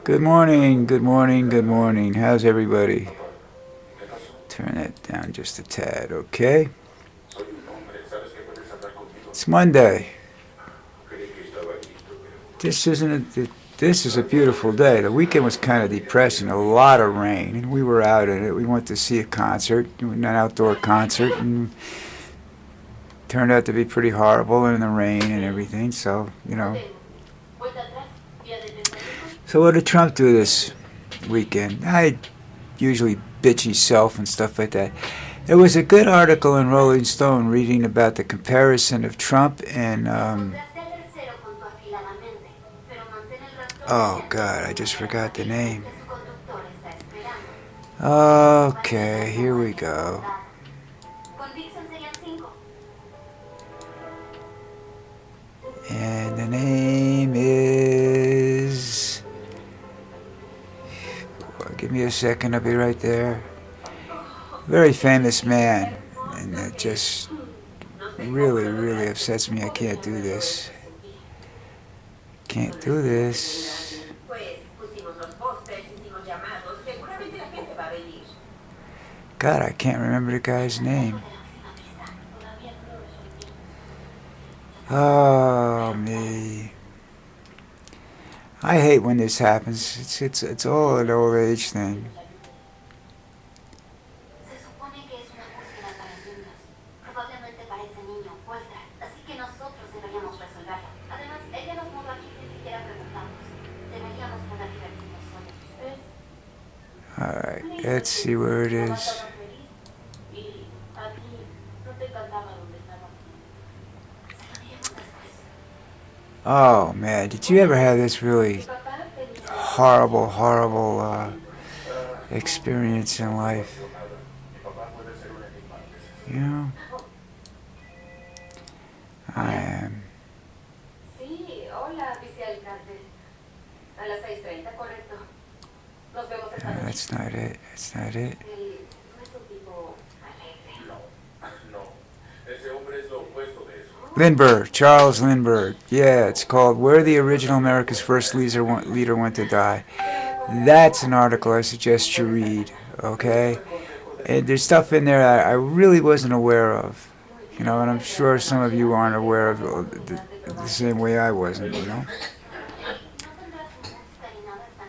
Good morning, good morning, good morning. How's everybody? Turn that down just a tad, okay? It's Monday. This is a beautiful day. The weekend was kind of depressing, a lot of rain, and we were out in it. We went to see a concert, an outdoor concert, and turned out to be pretty horrible in the rain and everything. So. So what did Trump do this weekend? I usually bitchy self and stuff like that. There was a good article in Rolling Stone reading about the comparison of Trump and oh God, I just forgot the name. Okay, here we go. And the name is... Give me a second, I'll be right there. Very famous man, and it just really upsets me. I can't do this. Can't do this. God, I can't remember the guy's name. Oh, me. I hate when this happens. It's all an old age thing. Alright, let's see where it is. Oh man, did you ever have this really horrible experience in life? You know? I am. No, that's not it. That's not it. Lindbergh, Charles Lindbergh. Yeah, it's called Where the Original America's First Leader Went to Die. That's an article I suggest you read, okay? And there's stuff in there I really wasn't aware of, you know, and I'm sure some of you aren't aware of the same way I wasn't, you know?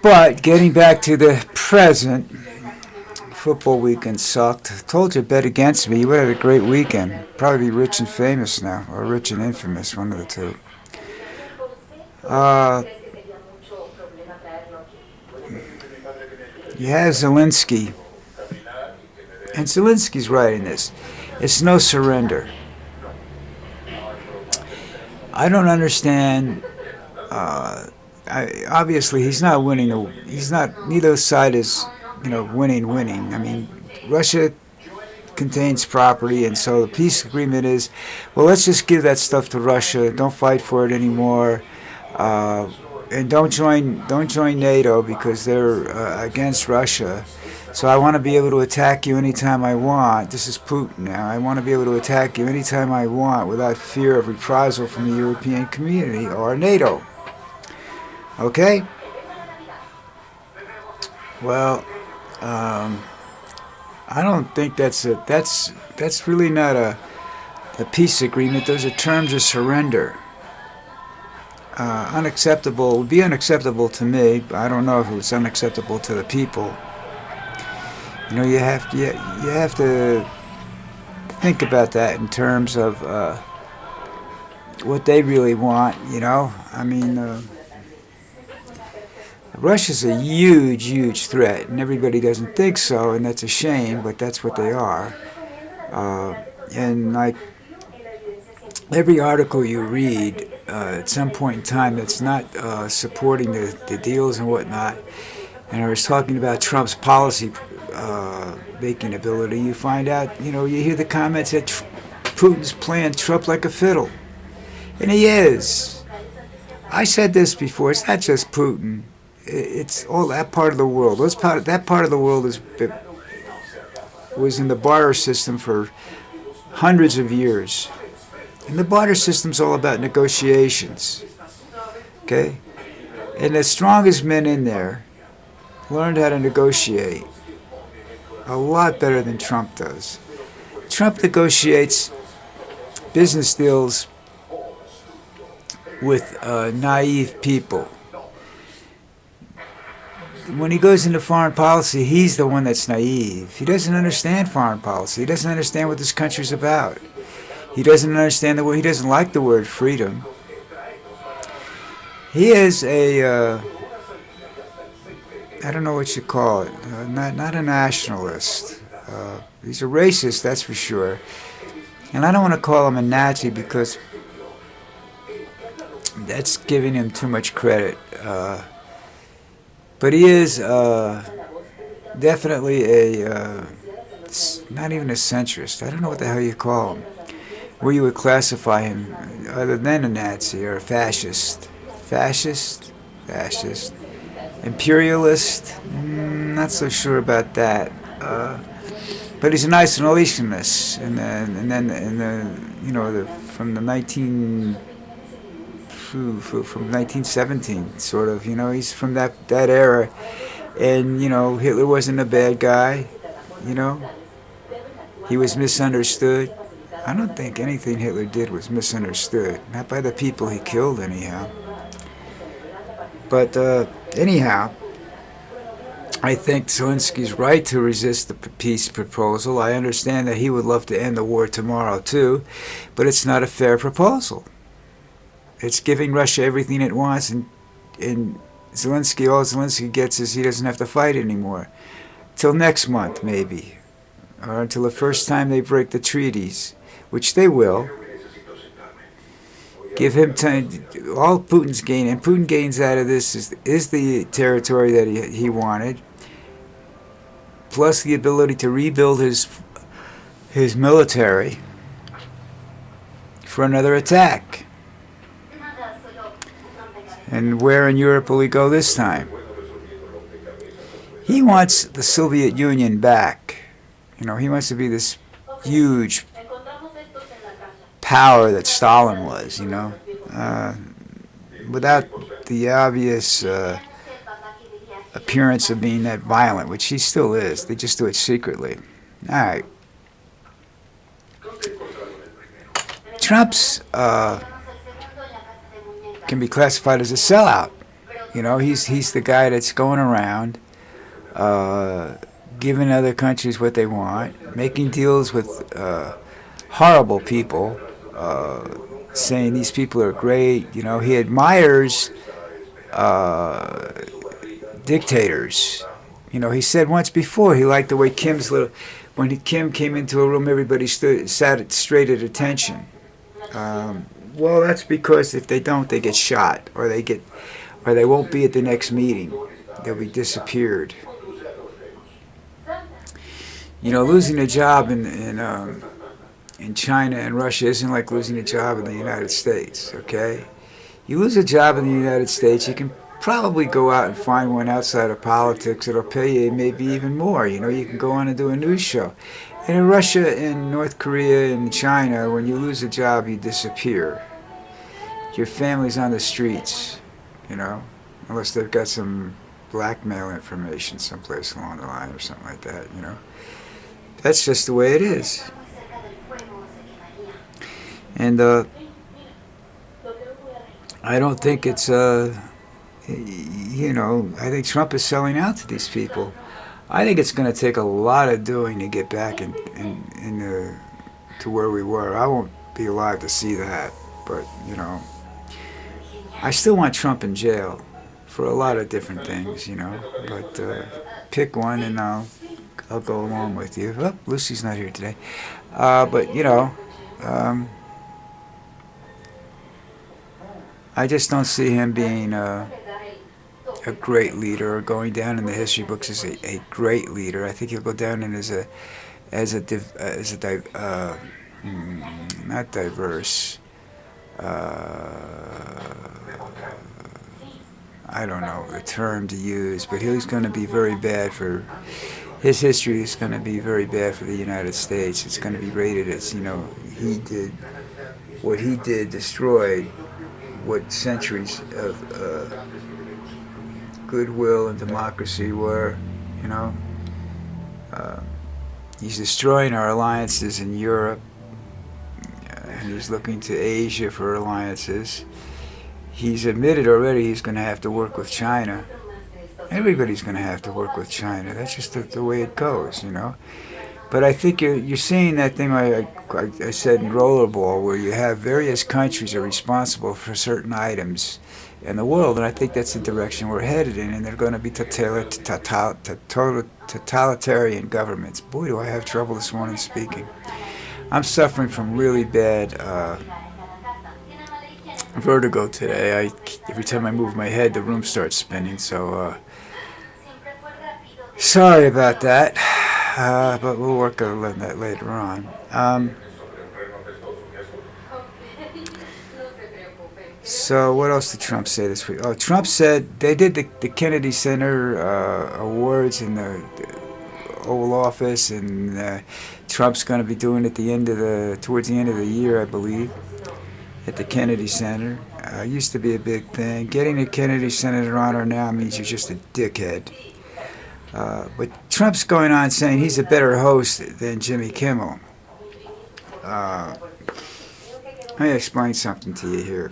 But getting back to the present, football weekend sucked. I told you, bet against me. You would have had a great weekend. Probably be rich and famous now, or rich and infamous, one of the two. You have Zelensky, and Zelensky's writing this. It's no surrender. I don't understand. Obviously, he's not winning. He's not. Neither side is, winning. I mean, Russia contains property, and so the peace agreement is, well, let's just give that stuff to Russia. Don't fight for it anymore, and don't join NATO because they're against Russia. So I want to be able to attack you anytime I want. This is Putin now. I want to be able to attack you anytime I want without fear of reprisal from the European community or NATO. Okay? Well, I don't think that's really not a peace agreement. Those are terms of surrender. Unacceptable would be unacceptable to me. But I don't know if it was unacceptable to the people. You have to think about that in terms of what they really want. I mean. Russia's a huge threat, and everybody doesn't think so, and that's a shame, but that's what they are. And like every article you read at some point in time that's not supporting the deals and whatnot, and I was talking about Trump's policy making ability, you find out, you hear the comments that Putin's playing Trump like a fiddle. And he is. I said this before, it's not just Putin. It's all that part of the world. That part of the world was in the barter system for hundreds of years. And the barter system's all about negotiations. Okay? And the strongest men in there, learned how to negotiate a lot better than Trump does. Trump negotiates business deals with naive people. When he goes into foreign policy, he's the one that's naive. He doesn't understand foreign policy. He doesn't understand what this country's about. He doesn't understand the word. He doesn't like the word freedom. He is a I don't know what you call it. Not a nationalist. He's a racist, that's for sure. And I don't want to call him a Nazi because that's giving him too much credit. But he is definitely not even a centrist. I don't know what the hell you call him. Where you would classify him other than a Nazi or a fascist. Fascist? Fascist. Imperialist? Not so sure about that. But he's an isolationist. And then from the 1917, sort of, he's from that era. And, Hitler wasn't a bad guy, He was misunderstood. I don't think anything Hitler did was misunderstood. Not by the people he killed, anyhow. But, anyhow, I think Zelensky's right to resist the peace proposal. I understand that he would love to end the war tomorrow, too. But it's not a fair proposal. It's giving Russia everything it wants, and Zelensky, all Zelensky gets is he doesn't have to fight anymore. Till next month, maybe. Or until the first time they break the treaties, which they will. Give him time. All Putin's gain, and Putin gains out of this is the territory that he wanted, plus the ability to rebuild his military for another attack. And where in Europe will he go this time? He wants the Soviet Union back. He wants to be this huge power that Stalin was, without the obvious appearance of being that violent, which he still is. They just do it secretly. All right. Trump's can be classified as a sellout. He's the guy that's going around giving other countries what they want, making deals with horrible people, saying these people are great. He admires dictators. He said once before he liked the way when Kim came into a room, everybody sat straight at attention. Well, that's because if they don't, they get shot, or they won't be at the next meeting. They'll be disappeared. Losing a job in China and Russia isn't like losing a job in the United States, okay? You lose a job in the United States, you can probably go out and find one outside of politics that'll pay you maybe even more. You can go on and do a news show. And in Russia and North Korea and China, when you lose a job, you disappear. Your family's on the streets, unless they've got some blackmail information someplace along the line or something like that, That's just the way it is. And I don't think it's, I think Trump is selling out to these people. I think it's going to take a lot of doing to get back to where we were. I won't be alive to see that, but, I still want Trump in jail for a lot of different things, but pick one and I'll go along with you. Oh, Lucy's not here today. But, I just don't see him being a great leader or going down in the history books as a great leader. I think he'll go down in not diverse. I don't know the term to use, but he's going to be very bad for his history. Is going to be very bad for the United States. It's going to be rated as, what he did destroyed what centuries of goodwill and democracy were. You know, uh, he's destroying our alliances in Europe, and he's looking to Asia for alliances. He's admitted already he's going to have to work with China. Everybody's going to have to work with China. That's just the way it goes, you know. But I think you're seeing that thing I said in rollerball, where you have various countries are responsible for certain items in the world, and I think that's the direction we're headed in, and they're going to be totalitarian governments. Boy, do I have trouble this morning speaking. I'm suffering from really bad vertigo today. Every time I move my head, the room starts spinning, so sorry about that. But we'll work on that later on. So what else did Trump say this week? Oh, Trump said they did the Kennedy Center awards in the Oval Office, and Trump's going to be doing it towards the end of the year, I believe, at the Kennedy Center. Used to be a big thing. Getting a Kennedy Center honor now means you're just a dickhead. But Trump's going on saying he's a better host than Jimmy Kimmel. Let me explain something to you here.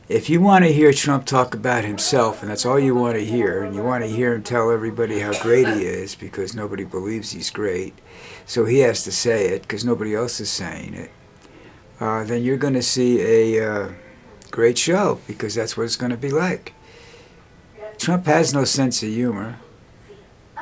If you want to hear Trump talk about himself, and that's all you want to hear, and you want to hear him tell everybody how great he is because nobody believes he's great, so he has to say it because nobody else is saying it, then you're going to see a great show because that's what it's going to be like. Trump has no sense of humor.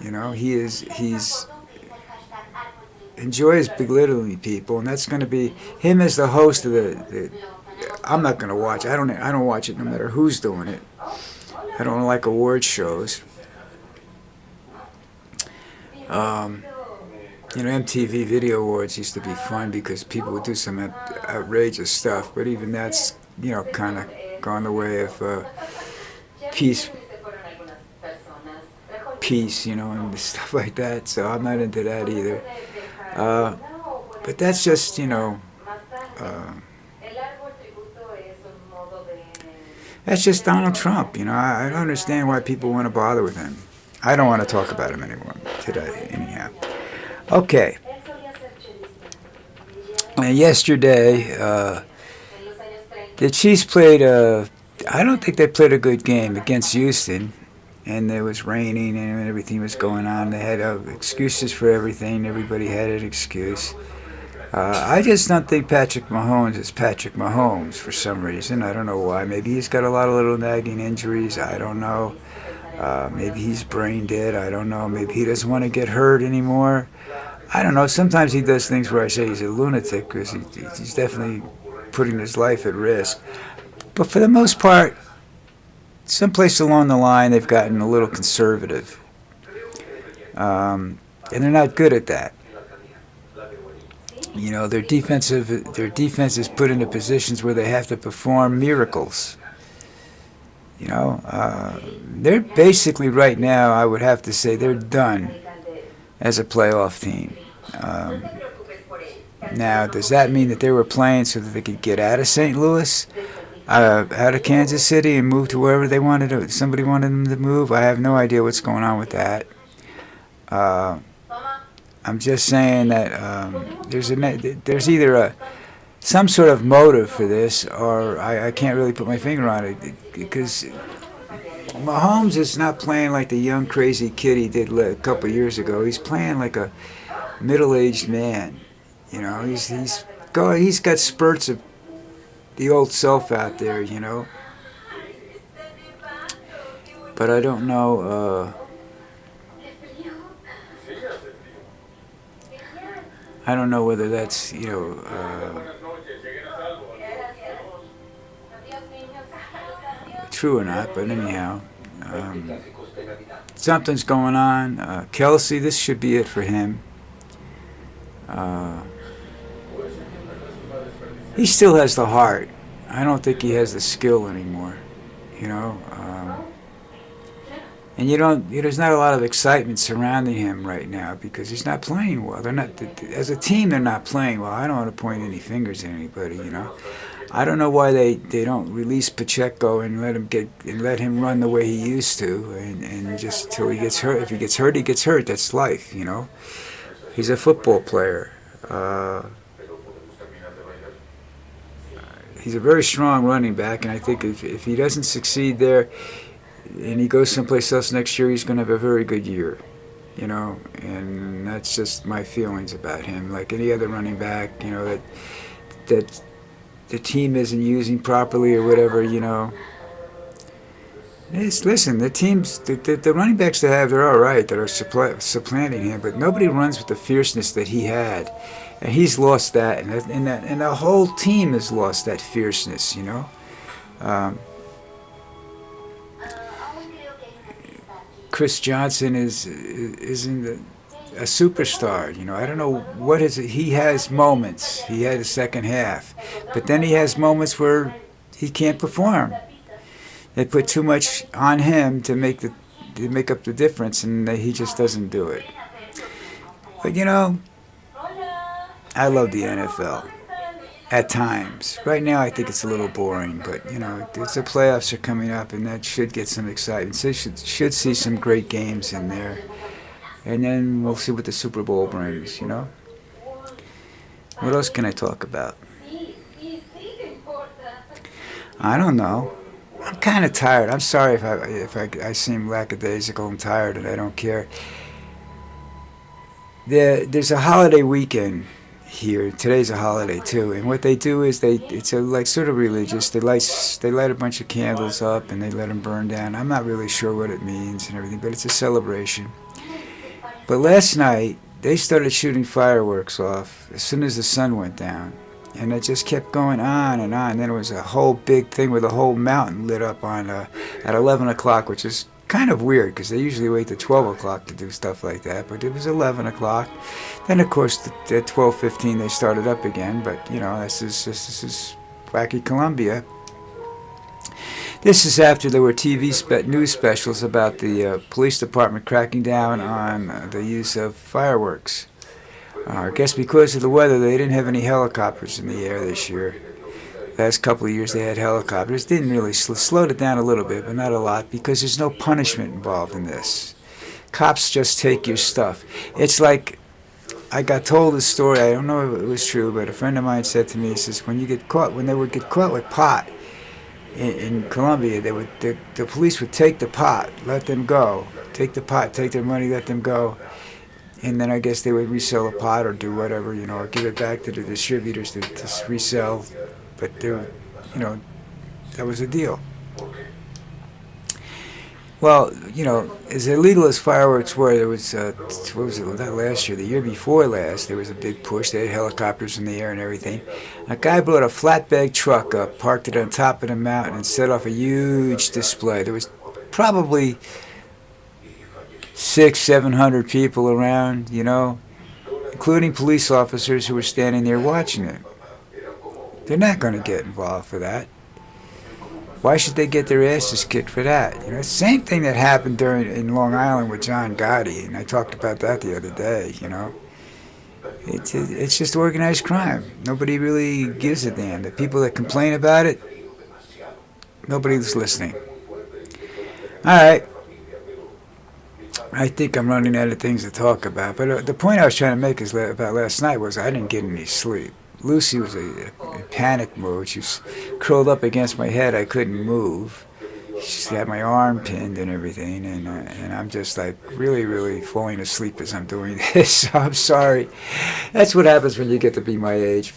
You know, he's enjoys belittling people, and that's going to be him as the host of the I'm not going to watch. I don't watch it no matter who's doing it. I don't like award shows. MTV Video Awards used to be fun because people would do some outrageous stuff, but even that's, kind of gone the way of peace, and stuff like that. So I'm not into that either. But that's just, that's just Donald Trump. I don't understand why people want to bother with him. I don't want to talk about him anymore today, anyhow. Okay. And yesterday, the Chiefs played I don't think they played a good game against Houston. And it was raining and everything was going on. They had excuses for everything. Everybody had an excuse. I just don't think Patrick Mahomes is Patrick Mahomes for some reason. I don't know why. Maybe he's got a lot of little nagging injuries. I don't know. Maybe he's brain dead. I don't know. Maybe he doesn't want to get hurt anymore. I don't know. Sometimes he does things where I say he's a lunatic because he's definitely putting his life at risk. But for the most part, someplace along the line, they've gotten a little conservative. And they're not good at that. Their defense is put into positions where they have to perform miracles. They're basically right now, I would have to say, they're done as a playoff team. Now, does that mean that they were playing so that they could get out of St. Louis, out of Kansas City, and move to wherever they wanted to? Somebody wanted them to move. I have no idea what's going on with that. I'm just saying that there's either some sort of motive for this, or I can't really put my finger on it, because Mahomes is not playing like the young crazy kid he did a couple years ago. He's playing like a middle-aged man. He's got spurts of the old self out there. But I don't know. I don't know whether that's true or not, but anyhow, something's going on. Kelsey, this should be it for him. He still has the heart. I don't think he has the skill anymore. And there's not a lot of excitement surrounding him right now because he's not playing well. They're not, as a team, they're not playing well. I don't want to point any fingers at anybody. I don't know why they don't release Pacheco and let him run the way he used to, and just till he gets hurt. If he gets hurt, he gets hurt. That's life, you know. He's a football player. He's a very strong running back, and I think if he doesn't succeed there and he goes someplace else next year, he's going to have a very good year, you know. And that's just my feelings about him. Like any other running back, you know, that the team isn't using properly or whatever, you know. Listen, the running backs they have, they're all right, that are supplanting him, but nobody runs with the fierceness that he had, and he's lost that, and the whole team has lost that fierceness, you know. Chris Johnson isn't a superstar, you know. I don't know what is it. He has moments. He had a second half, but then he has moments where he can't perform. They put too much on him to make up the difference, and he just doesn't do it. But you know, I love the NFL at times. Right now, I think it's a little boring, but you know, the playoffs are coming up, and that should get some excitement. So should see some great games in there, and then we'll see what the Super Bowl brings. You know, what else can I talk about? I don't know. I'm kind of tired. I'm sorry if I seem lackadaisical and tired, and I don't care. There's a holiday weekend here. Today's a holiday too, and what they do is it's like sort of religious. They light a bunch of candles up and they let them burn down. I'm not really sure what it means and everything, but it's a celebration. But last night they started shooting fireworks off as soon as the sun went down. And it just kept going on and on. And then it was a whole big thing where the whole mountain lit up on at 11 o'clock, which is kind of weird because they usually wait till 12 o'clock to do stuff like that. But it was 11 o'clock. Then, of course, at 12:15 they started up again. But, you know, this is wacky Columbia. This is after there were TV news specials about the police department cracking down on the use of fireworks. I guess because of the weather, they didn't have any helicopters in the air this year. Last couple of years they had helicopters. Didn't really slowed it down a little bit, but not a lot, because there's no punishment involved in this. Cops just take your stuff. It's like, I got told this story, I don't know if it was true, but a friend of mine said to me, he says, when they would get caught with pot in Colombia, the police would take the pot, let them go. Take the pot, take their money, let them go. And then I guess they would resell a pot or do whatever, you know, or give it back to the distributors to resell. But you know, that was the deal. Well, you know, as illegal as fireworks were, there was, what was it, not last year, the year before last, there was a big push. They had helicopters in the air and everything. A guy brought a flatbed truck up, parked it on top of the mountain, and set off a huge display. There was probably 600-700 people around, you know, including police officers who were standing there watching it. They're not going to get involved for that. Why should they get their asses kicked for that? You know, same thing that happened in Long Island with John Gotti, and I talked about that the other day. You know, it's just organized crime. Nobody really gives a damn. The people that complain about it, nobody's listening. All right. I think I'm running out of things to talk about. But the point I was trying to make about last night was I didn't get any sleep. Lucy was in panic mode. She was curled up against my head. I couldn't move. She had my arm pinned and everything. And I'm just like really, really falling asleep as I'm doing this. So I'm sorry. That's what happens when you get to be my age.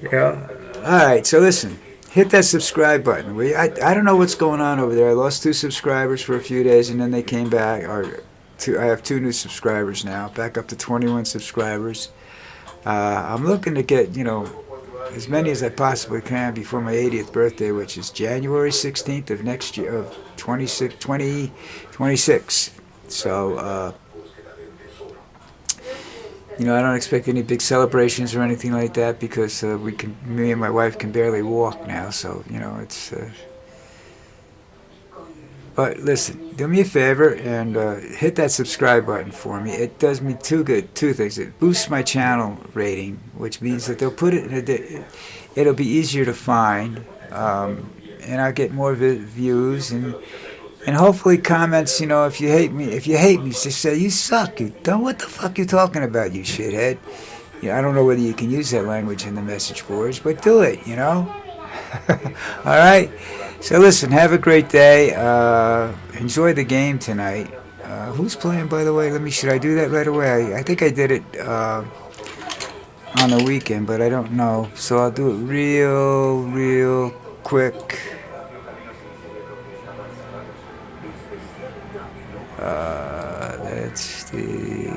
Yeah. All right. So listen. Hit that subscribe button. I don't know what's going on over there. I lost 2 subscribers for a few days, and then they came back. I have 2 new subscribers now, back up to 21 subscribers. I'm looking to get, you know, as many as I possibly can before my 80th birthday, which is January 16th of next year, of 2026. So, you know, I don't expect any big celebrations or anything like that because me and my wife can barely walk now. So, you know, But listen, do me a favor and hit that subscribe button for me. It does me two things. It boosts my channel rating, which means that they'll put it in it'll be easier to find, and I'll get more views and hopefully comments. You know, if you hate me, just say you suck. You don't. What the fuck you talking about, you shithead? Yeah, I don't know whether you can use that language in the message boards, but do it. You know. All right. So listen, have a great day. Enjoy the game tonight. Who's playing, by the way? Should I do that right away? I think I did it on the weekend, but I don't know. So I'll do it real quick. Let's see.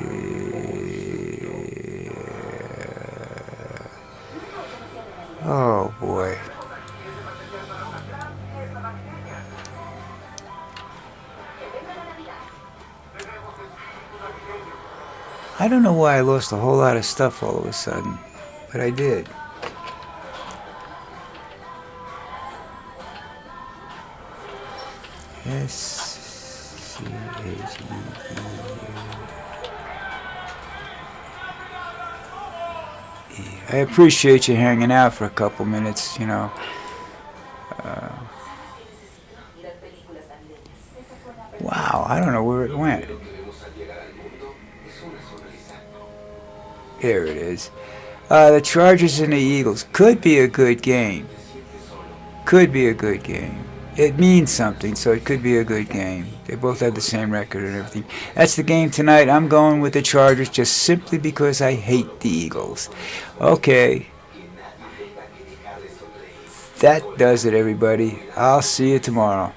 Oh boy. I don't know why I lost a whole lot of stuff all of a sudden, but I did. I appreciate you hanging out for a couple minutes, you know. Wow, I don't know where it went. Here it is. The Chargers and the Eagles could be a good game. Could be a good game. It means something, so it could be a good game. They both have the same record and everything. That's the game tonight. I'm going with the Chargers just simply because I hate the Eagles. Okay. That does it, everybody. I'll see you tomorrow.